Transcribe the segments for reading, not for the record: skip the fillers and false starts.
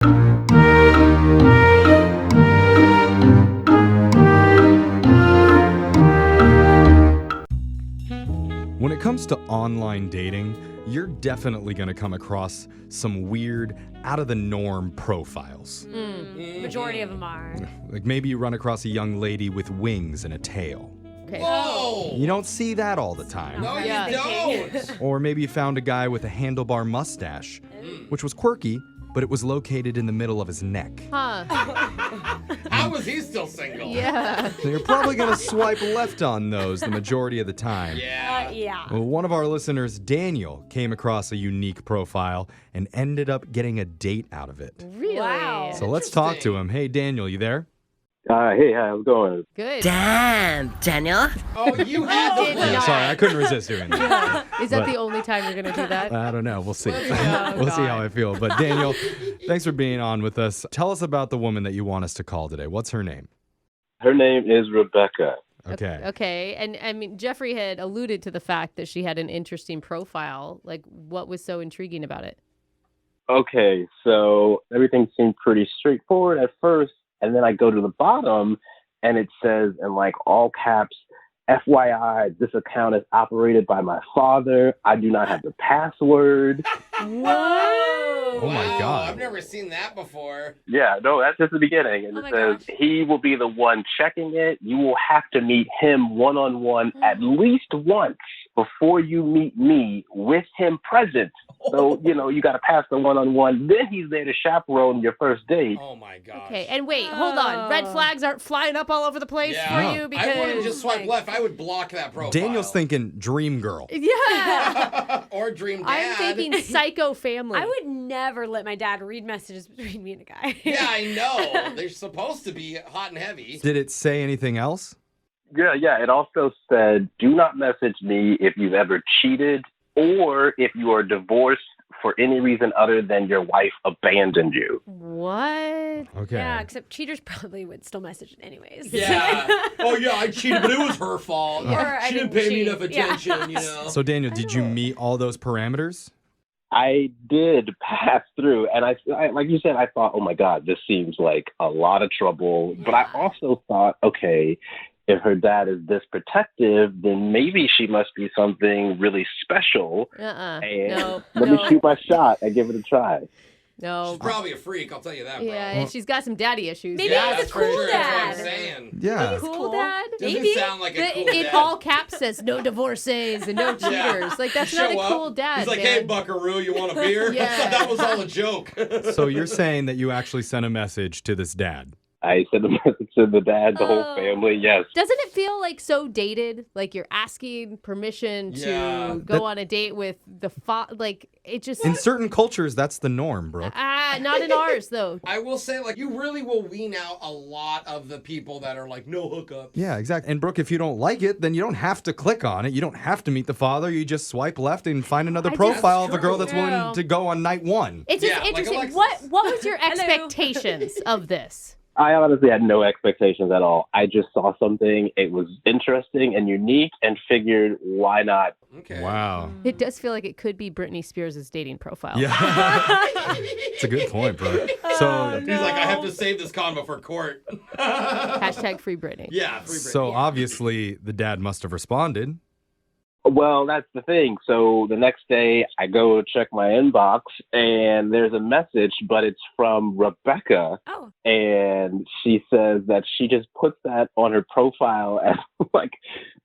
When it comes to online dating, you're definitely going to come across some weird, out-of-the-norm profiles. Majority of them are. Like maybe you run across a young lady with wings and a tail. Okay. Whoa! You don't see that all the time. No, you don't. Or maybe you found a guy with a handlebar mustache, which was quirky, but it was located in the middle of his neck. Huh. How is he still single? Yeah. So you're probably going to swipe left on those the majority of the time. Yeah. Yeah. Well, one of our listeners, Daniel, came across a unique profile and ended up getting a date out of it. Really? Wow. So let's talk to him. Hey, Daniel, you there? Hey, how's it going? Good. Damn, Daniel. Oh, you had did to. not. Yeah, sorry, I couldn't resist doing that. Is that But- the only time you're going to do that? I don't know. We'll see. Oh, We'll see God. how I feel. But Daniel, thanks for being on with us. Tell us about the woman that you want us to call today. What's her name? Her name is Rebecca. Okay. Okay. And I mean, Jeffrey had alluded to the fact that she had an interesting profile. Like, what was so intriguing about it? Okay, so everything seemed pretty straightforward at first, and then I go to the bottom, and it says in like all caps, FYI, this account is operated by my father. I do not have the password. Oh my Wow, God. I've never seen that before. Yeah, no, that's just the beginning. And Oh it my says gosh. he will be the one checking it. You will have to meet him one-on-one at least once before you meet me with him present. So, you got to pass the one-on-one. Then he's there to chaperone your first date. Oh my gosh. Okay. And wait, hold on. Red Oh. flags aren't flying up all over the place Yeah. for No. you because. I wouldn't just swipe left. I would block that profile. Daniel's thinking dream girl. Yeah. or dream dad. I'm thinking psycho family. I would never let my dad read messages between me and a guy. Yeah, I know. They're supposed to be hot and heavy. Did it say anything else? Yeah. It also said, do not message me if you've ever cheated or if you are divorced for any reason other than your wife abandoned you. What? Okay. Yeah, except cheaters probably would still message it anyways. Yeah. Oh, yeah, I cheated, but it was her fault. Or I She didn't didn't pay me cheat. enough attention, you know. So, Daniel, did you meet all those parameters? I did pass through, and I like you said, I thought, oh my God, this seems like a lot of trouble. But I also thought, okay, if her dad is this protective, then maybe she must be something really special. And No. let me shoot my shot and give it a try. No. She's probably a freak, I'll tell you that, bro. Yeah, and she's got some daddy issues. Maybe Yeah, he's a that's for cool sure. That's what I'm dad. saying. Yeah. Cool, Cool. dad? Doesn't Maybe. sound like a cool In dad. all caps says no divorcees and no cheaters. Yeah. Like, that's You not a show up, cool dad, He's like, man. hey, buckaroo, you want a beer? Yeah. I thought that was all a joke. So you're saying that you actually sent a message to this dad? I sent a message to the dad, the whole Oh. family, yes. Doesn't it feel like so dated? Like you're asking permission to Yeah. go on a date with the like it just In certain cultures, that's the norm, Brooke. not in ours though. I will say, like, you really will wean out a lot of the people that are like, no hookups. Yeah, exactly. And Brooke, if you don't like it, then you don't have to click on it. You don't have to meet the father. You just swipe left and find another I just- profile of a girl that's True. willing to go on night one. It's just Yeah, like interesting. Alexis. What was your expectations of this? I honestly had no expectations at all. I just saw something. It was interesting and unique and figured, why not? Okay. Wow. It does feel like it could be Britney Spears' dating profile. Yeah. It's a good point, Brooke. So, He's like, I have to save this convo for court. Hashtag free Britney. Yeah, free Britney. so obviously the dad must have responded. Well, that's the thing. So the next day I go check my inbox and there's a message, but it's from Rebecca. Oh. And she says that she just puts that on her profile as like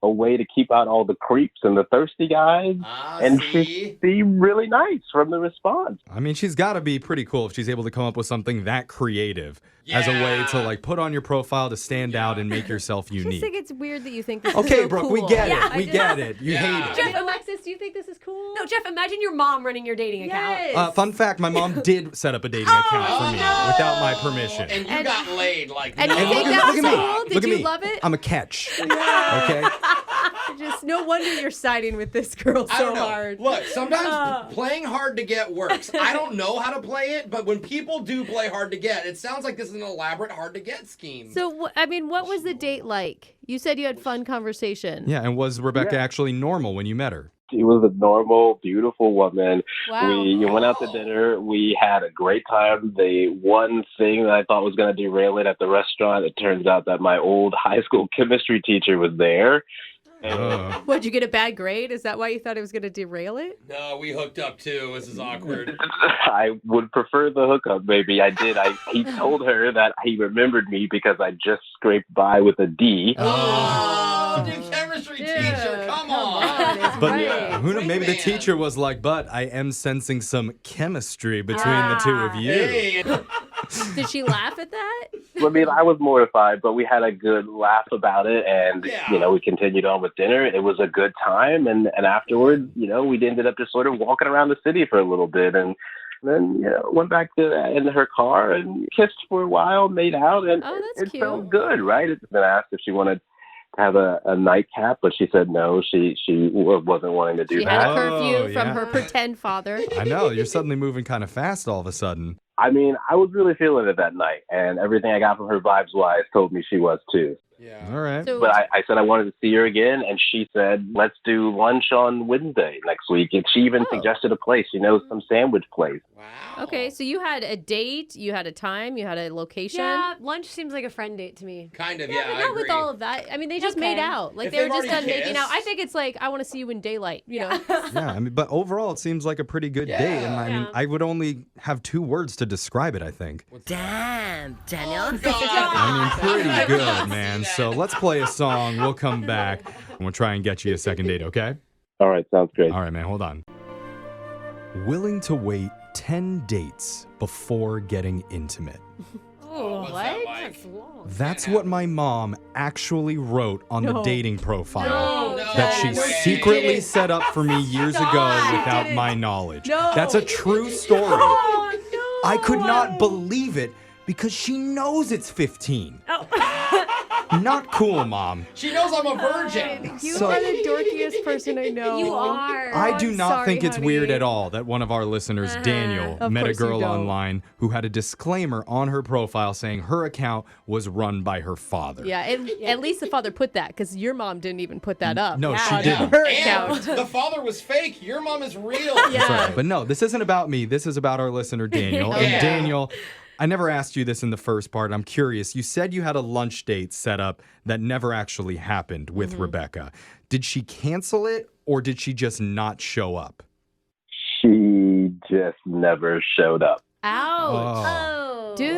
a way to keep out all the creeps and the thirsty guys. And see? she seemed really nice from the response. I mean, she's got to be pretty cool if she's able to come up with something that creative as a way to Yeah. like put on your profile to stand out and make yourself I just unique. think it's weird that you think this is Okay, so Brooke, cool. we get Yeah, it. We get it. You Yeah. hate it. Jeff, Alexis, do you think this is cool? No, Jeff, imagine your mom running your dating account. Yes. Fun fact, my mom did set up a dating account for me without my permission. And you And- got laid like and you no. think look that at was me. cool? Did Look at you me. love it? I'm a catch. Okay? Just no wonder you're siding with this girl I so don't know. hard. Look, sometimes playing hard to get works. I don't know how to play it, but when people do play hard to get, it sounds like this is an elaborate hard to get scheme. So, I mean, what was the date like? You said you had fun conversation. Yeah, and was Rebecca Yeah. actually normal when you met her? She was a normal, beautiful woman. Wow. We went out to dinner. We had a great time. The one thing that I thought was going to derail it at the restaurant, it turns out that my old high school chemistry teacher was there. Oh. What'd you get a bad grade? Is that why you thought it was going to derail it? No, we hooked up too. This is awkward. I would prefer the hookup, maybe. I did. He told her that he remembered me because I just scraped by with a D. Oh, new chemistry teacher. Come on. it's But great. who knows? Maybe the Wingman. teacher was like, "But I am sensing some chemistry between the two of you." Hey. Did she laugh at that? I mean, I was mortified, but we had a good laugh about it, and Yeah. we continued on with dinner. It was a good time, and afterwards, we ended up just sort of walking around the city for a little bit, and then went back in her car and kissed for a while, made out, and Oh, that's it cute. felt good, right? It's been asked if she wanted to have a nightcap, but she said no. She wasn't wanting to do She that. had a curfew Oh, from yeah. her pretend father. I know, you're suddenly moving kind of fast all of a sudden. I mean, I was really feeling it that night, and everything I got from her vibes-wise told me she was too. Yeah. All right. So, But I said I wanted to see her again, and she said, let's do lunch on Wednesday next week. And she even Oh. suggested a place, some sandwich place. Wow. okay, so you had a date, you had a time, you had a location. Yeah, lunch seems like a friend date to me. Kind of, Yeah, yeah, but I not agree. with all of that. I mean, they just Okay. made out. Like If they were they've just done already making out. I kissed. think it's like, I want to see you in daylight, you know? Yeah, I mean, but overall, it seems like a pretty good date. And I mean, Yeah. I would only have 2 words to describe it, I think. Damn, Daniel. I mean, pretty good, man. So let's play a song. We'll come back and we'll try and get you a second date, okay? All right, sounds great. All right, man, hold on. Willing to wait 10 dates before getting intimate. Oh, What's that like? That's long. That's what my mom actually wrote on the No. dating profile No, that she way. secretly set up for me years ago Stop. without Didn't. my knowledge. No. That's a true story. Oh, no. I could not believe it because she knows it's 15. Oh. Not cool, Mom. She knows I'm a virgin. You So- are the dorkiest person I know. You are. I do I'm not sorry, think it's honey. weird at all that one of our listeners, Daniel, Of met a course you girl don't. online who had a disclaimer on her profile saying her account was run by her father. Yeah, at least the father put that because your mom didn't even put that up. No, she on didn't. her And account. the father was fake. Your mom is real. That's Yeah. right. But no, this isn't about me. This is about our listener, Daniel. And Yeah. Daniel, I never asked you this in the first part. I'm curious. You said you had a lunch date set up that never actually happened with Rebecca. Did she cancel it or did she just not show up? She just never showed up. Ouch. Oh. Dude,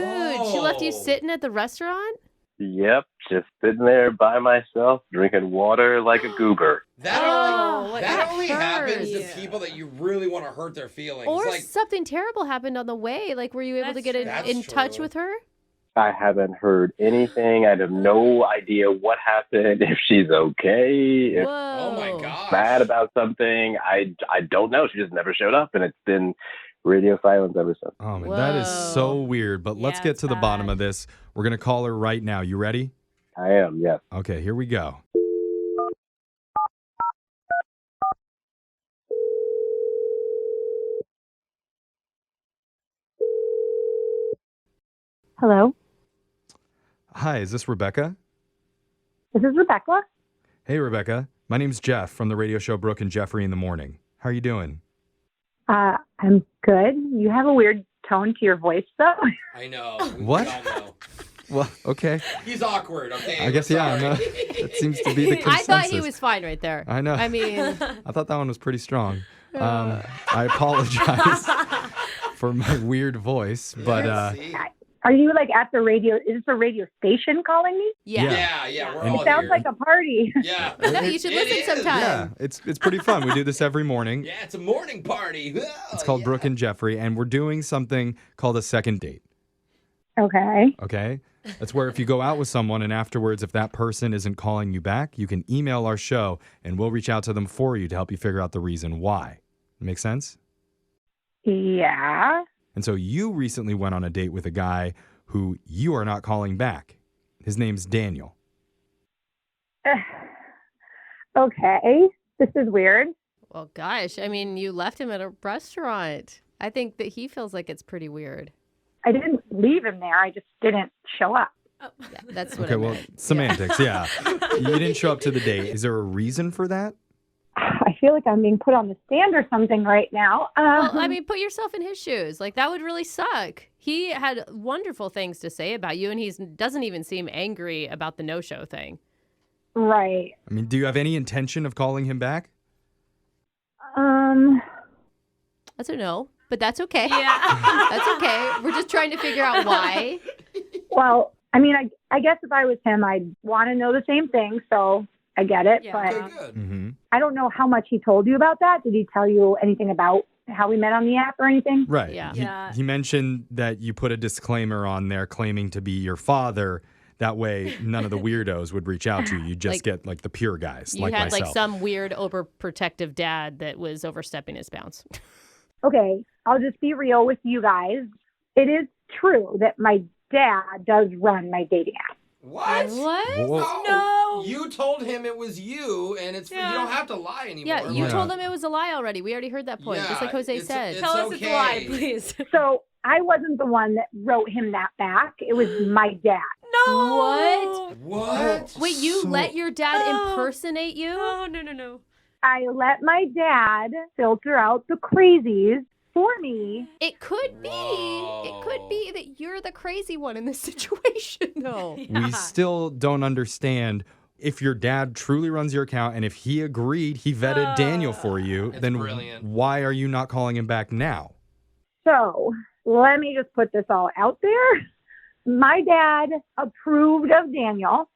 she left you Oh. sitting at the restaurant? Yep, just sitting there by myself, drinking water like a goober. That Oh, only, what that only happens to hurts. people that you really want to hurt their feelings. Or like, something terrible happened on the way. Like, were you able to That's get true. in, That's in touch true. with her? I haven't heard anything. I have no idea what happened, if she's okay, if oh my Whoa. gosh. mad about something. I don't know. She just never showed up, and it's been radio silence ever since. Oh, man, that is so Whoa. weird. But let's Yeah, get it's to the bottom bad. of this. We're going to call her right now. You ready? I am, yes. Okay, here we go. Hello, Hi, is this Rebecca? this is Rebecca. Hey, Rebecca. My name's Jeff from the radio show Brooke and Jeffrey in the Morning. How are you doing? I'm good. You have a weird tone to your voice, though. I know. What? We all know. Well, okay. He's awkward, okay? I guess, We're yeah, I know. sorry. That seems to be the consensus. I thought he was fine right there. I know. I mean, I thought that one was pretty strong. I apologize for my weird voice, but See? Are you like at the radio? Is this a radio station calling me? yeah. Yeah, we're And- all It sounds here. like a party. Yeah. No, you should It listen is. sometime. yeah, it's pretty fun. We do this every morning. Yeah, it's a morning party. It's called Brooke and Jeffrey, and we're doing something called a second date. Okay. Okay? That's where if you go out with someone and afterwards, if that person isn't calling you back, you can email our show and we'll reach out to them for you to help you figure out the reason why. Make sense? Yeah. And so you recently went on a date with a guy who you are not calling back. His name's Daniel. Okay. This is weird. Well, gosh, I mean, you left him at a restaurant. I think that he feels like it's pretty weird. I didn't leave him there. I just didn't show up. Yeah, that's what Okay, I well, meant. semantics, yeah. You didn't show up to the date. Is there a reason for that? I feel like I'm being put on the stand or something right now. Well, I mean, put yourself in his shoes. Like, that would really suck. He had wonderful things to say about you, and he doesn't even seem angry about the no-show thing. Right. I mean, do you have any intention of calling him back? That's a no, but that's okay. Yeah. That's okay. We're just trying to figure out why. Well, I mean, I guess if I was him, I'd want to know the same thing. So I get it. Yeah. But Okay, good. Mm-hmm. I don't know how much he told you about that. Did he tell you anything about how we met on the app or anything? Right. Yeah. Yeah. He mentioned that you put a disclaimer on there claiming to be your father. That way, none of the weirdos would reach out to you. You just get like the pure guys, You like had myself. like some weird overprotective dad that was overstepping his bounds. Okay, I'll just be real with you guys. It is true that my dad does run my dating app. What? What? Whoa. No. You told him it was you, and you don't have to lie anymore. Yeah, you Yeah. told him it was a lie already. We already heard that point, just like Jose said. Tell us it's a lie, okay. please. So I wasn't the one that wrote him that back. It was my dad. No. What? Wait, you So- let your dad Oh. impersonate you? Oh, no. I let my dad filter out the crazies for me. It could be. It could be that you're the crazy one in this situation, though. We still don't understand if your dad truly runs your account and if he agreed, he vetted Daniel for you, It's then brilliant. why are you not calling him back now? So let me just put this all out there. My dad approved of Daniel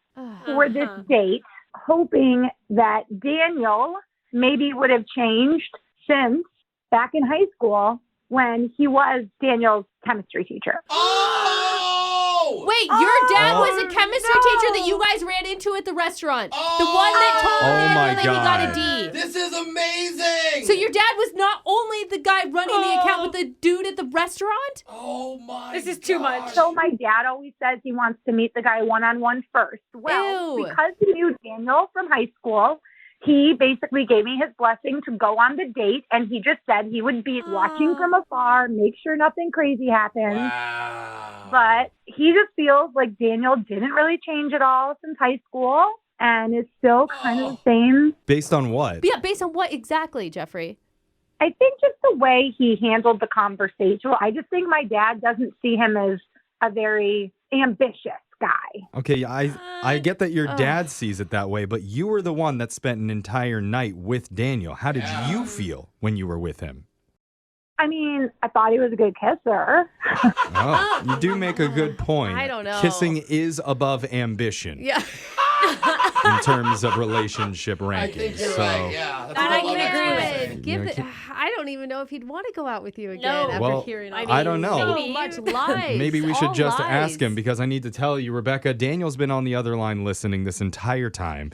for this Uh-huh. date, hoping that Daniel maybe would have changed since back in high school when he was Daniel's chemistry teacher. Oh! Wait, your dad Oh, was a chemistry teacher that you guys ran into at the restaurant. The one that told Oh Daniel my that he got a God. D. This is amazing! So your dad was not only the guy running the account, but the dude at the restaurant? Oh my This is too much. gosh. So my dad always says he wants to meet the guy one-on-one first. Well, Ew. because he knew Daniel from high school, he basically gave me his blessing to go on the date, and he just said he would be watching from afar, make sure nothing crazy happens. Wow. But he just feels like Daniel didn't really change at all since high school and is still kind of the same. Based on what? Yeah, based on what exactly, Jeffrey? I think just the way he handled the conversation. I just think my dad doesn't see him as a very ambitious guy. Okay, I get that your dad sees it that way, but you were the one that spent an entire night with Daniel. How did you feel when you were with him? I mean, I thought he was a good kisser. Oh, you do make a good point. I don't know. Kissing is above ambition Yeah. in terms of relationship rankings. I think you're so, right, yeah. That's That what I can love agree is. with. You Give know, it. I don't even know if he'd want to go out with you again No. after Well, hearing I don't know. so Maybe. much lies. Maybe we should all just lies. ask him because I need to tell you, Rebecca, Daniel's been on the other line listening this entire time,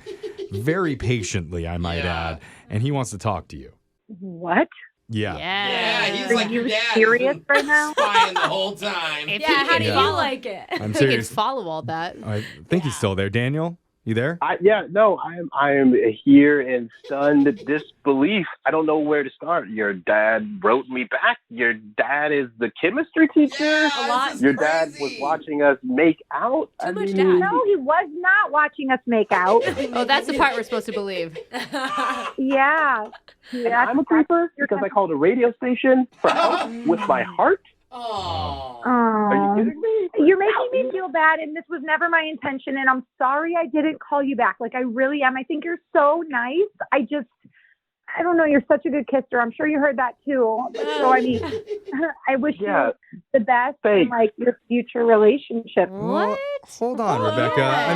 very patiently, I might Yeah. add, and he wants to talk to you. What? Yeah. Yeah, he's Are like your you dad. serious He's been right now? spying the whole time. If Yeah, he how can do you follow- like it? I'm If he can serious. follow all that. I think he's still there. Daniel, you there? I am here in stunned disbelief. I don't know where to start. Your dad wrote me back. Your dad is the chemistry teacher. Yeah, A lot. this is Your dad was crazy. watching us make out. Too much mean, dad. No, he was not watching us make out. Oh, that's the part we're supposed to believe. Yeah. And I'm a creeper because I called a radio station for help with my heart. Oh. Are you kidding me? You're making me feel bad, and this was never my intention, and I'm sorry I didn't call you back. Like, I really am. I think you're so nice. I don't know, you're such a good kisser. I'm sure you heard that too. So, I mean, I wish Yeah. you the best in, Thanks. like, your future relationship. Well, hold on, Rebecca. I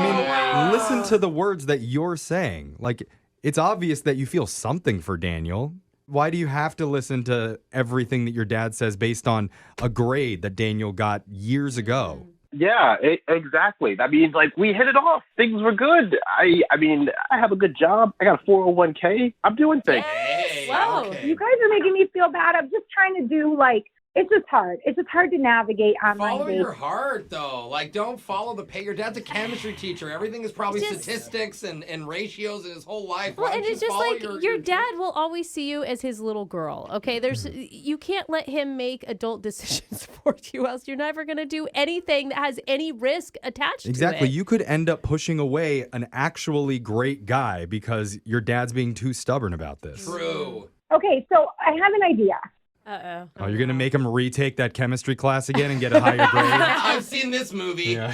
mean, listen to the words that you're saying. Like, it's obvious that you feel something for Daniel. Why do you have to listen to everything that your dad says based on a grade that Daniel got years ago? Yeah, exactly. I mean, like, we hit it off. Things were good. I mean, I have a good job. I got a 401k. I'm doing things. Hey, Whoa. okay. You guys are making me feel bad. I'm just trying to do, like, it's just hard. It's just hard to navigate online Follow dating. your heart, though. Like, don't follow the pay. Your dad's a chemistry teacher. Everything is probably Just- statistics and ratios in his whole life. Well, Why and don't it's you just follow like your dad will always see you as his little girl. Okay, you can't let him make adult decisions for you, else you're never gonna do anything that has any risk attached Exactly. to it. You could end up pushing away an actually great guy because your dad's being too stubborn about this. True. Okay, so I have an idea. Uh-oh. Oh, you're going to make him retake that chemistry class again and get a higher grade? I've seen this movie. Yeah.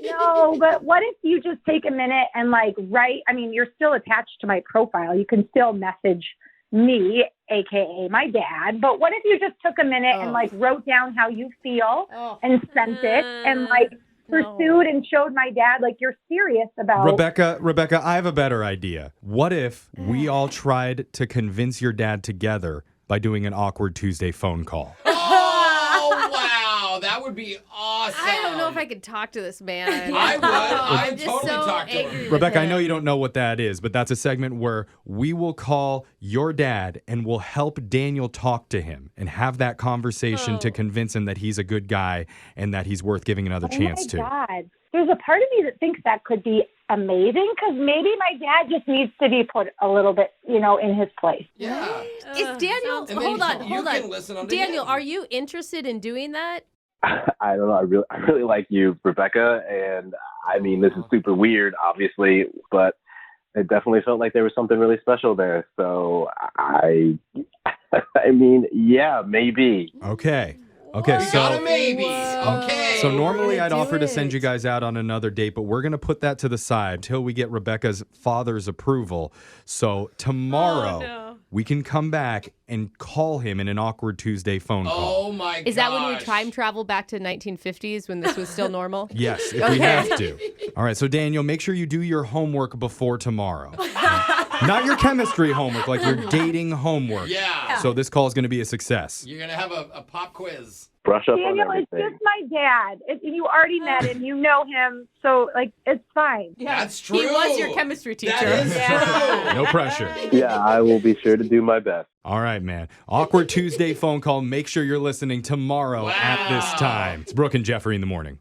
No, but what if you just take a minute and like write? I mean, you're still attached to my profile. You can still message me, aka my dad. But what if you just took a minute and like wrote down how you feel and sent it and like pursued and showed my dad like you're serious about Rebecca, I have a better idea. What if we all tried to convince your dad together by doing an awkward Tuesday phone call? Oh, wow. That would be awesome. I don't know if I could talk to this man. I would. I'd I'm just totally so talk to him. angry with Rebecca, I know him. you don't know what that is, but that's a segment where we will call your dad and we'll help Daniel talk to him and have that conversation to convince him that he's a good guy and that he's worth giving another chance to. Oh my God. There's a part of me that thinks that could be amazing because maybe my dad just needs to be put a little bit, in his place. Yeah. Is Daniel? And then Hold on. you can listen on to Daniel, him. are you interested in doing that? I don't know. I really like you, Rebecca, and I mean this is super weird, obviously, but it definitely felt like there was something really special there. So I mean, yeah, maybe. Okay, We got a so maybe. Okay. so normally I'd do offer to send it. you guys out on another date, but we're going to put that to the side till we get Rebecca's father's approval. So tomorrow no. we can come back and call him in an awkward Tuesday phone call. Oh my god. Is that when we time travel back to 1950s when this was still normal? Yes, if we have to. All right, so Daniel, make sure you do your homework before tomorrow. Not your chemistry homework, like your dating homework. Yeah. So this call is going to be a success. You're gonna have a pop quiz. Brush up Daniel, on it's everything. just my dad. You already met him. You know him. So, it's fine. That's true. He was your chemistry teacher. That is true. No pressure. Yeah, I will be sure to do my best. All right, man. Awkward Tuesday phone call. Make sure you're listening tomorrow at this Wow. time. It's Brooke and Jeffrey in the morning.